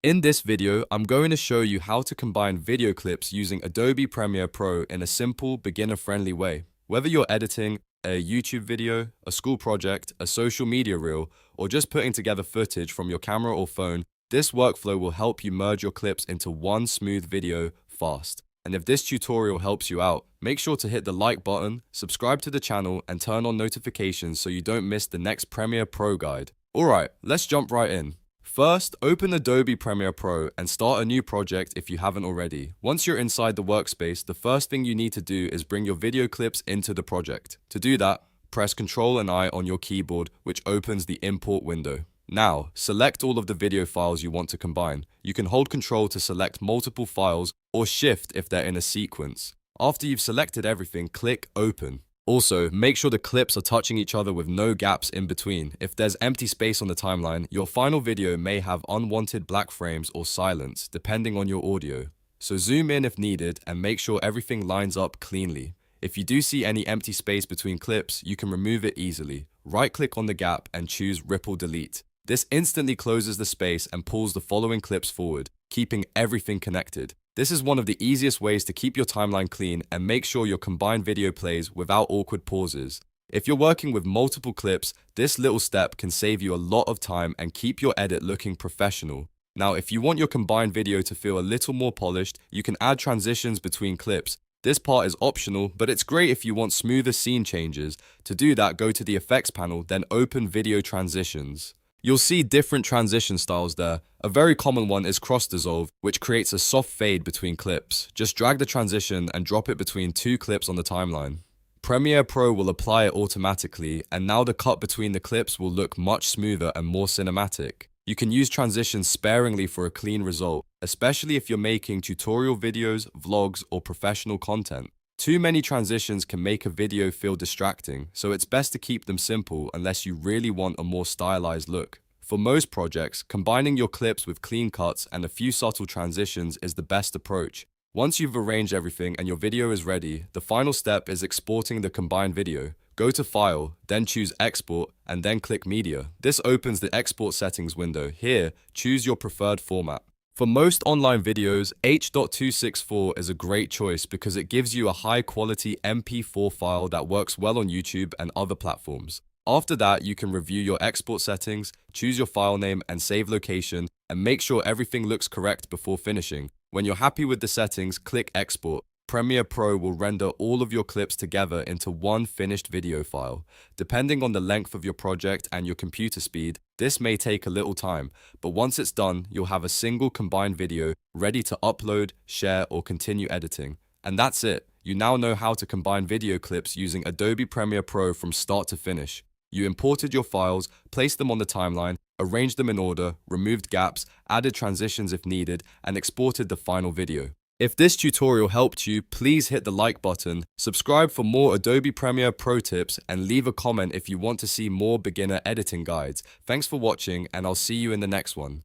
In this video, I'm going to show you how to combine video clips using Adobe Premiere Pro in a simple, beginner-friendly way. Whether you're editing a YouTube video, a school project, a social media reel, or just putting together footage from your camera or phone, this workflow will help you merge your clips into one smooth video fast. And if this tutorial helps you out, make sure to hit the like button, subscribe to the channel, and turn on notifications so you don't miss the next Premiere Pro guide. Alright, let's jump right in. First, open Adobe Premiere Pro and start a new project if you haven't already. Once you're inside the workspace, the first thing you need to do is bring your video clips into the project. To do that, press Ctrl and I on your keyboard, which opens the import window. Now, select all of the video files you want to combine. You can hold Ctrl to select multiple files or Shift if they're in a sequence. After you've selected everything, click Open. Also, make sure the clips are touching each other with no gaps in between. If there's empty space on the timeline, your final video may have unwanted black frames or silence, depending on your audio. So zoom in if needed and make sure everything lines up cleanly. If you do see any empty space between clips, you can remove it easily. Right-click on the gap and choose Ripple Delete. This instantly closes the space and pulls the following clips forward, keeping everything connected. This is one of the easiest ways to keep your timeline clean and make sure your combined video plays without awkward pauses. If you're working with multiple clips, this little step can save you a lot of time and keep your edit looking professional. Now, if you want your combined video to feel a little more polished, you can add transitions between clips. This part is optional, but it's great if you want smoother scene changes. To do that, go to the Effects panel, then open Video Transitions. You'll see different transition styles there. A very common one is cross dissolve, which creates a soft fade between clips. Just drag the transition and drop it between two clips on the timeline. Premiere Pro will apply it automatically, and now the cut between the clips will look much smoother and more cinematic. You can use transitions sparingly for a clean result, especially if you're making tutorial videos, vlogs, or professional content. Too many transitions can make a video feel distracting, so it's best to keep them simple unless you really want a more stylized look. For most projects, combining your clips with clean cuts and a few subtle transitions is the best approach. Once you've arranged everything and your video is ready, the final step is exporting the combined video. Go to File, then choose Export, and then click Media. This opens the Export Settings window. Here, choose your preferred format. For most online videos, H.264 is a great choice because it gives you a high-quality MP4 file that works well on YouTube and other platforms. After that, you can review your export settings, choose your file name and save location, and make sure everything looks correct before finishing. When you're happy with the settings, click Export. Premiere Pro will render all of your clips together into one finished video file. Depending on the length of your project and your computer speed, this may take a little time, but once it's done, you'll have a single combined video ready to upload, share, or continue editing. And that's it. You now know how to combine video clips using Adobe Premiere Pro from start to finish. You imported your files, placed them on the timeline, arranged them in order, removed gaps, added transitions if needed, and exported the final video. If this tutorial helped you, please hit the like button, subscribe for more Adobe Premiere Pro tips, and leave a comment if you want to see more beginner editing guides. Thanks for watching, and I'll see you in the next one.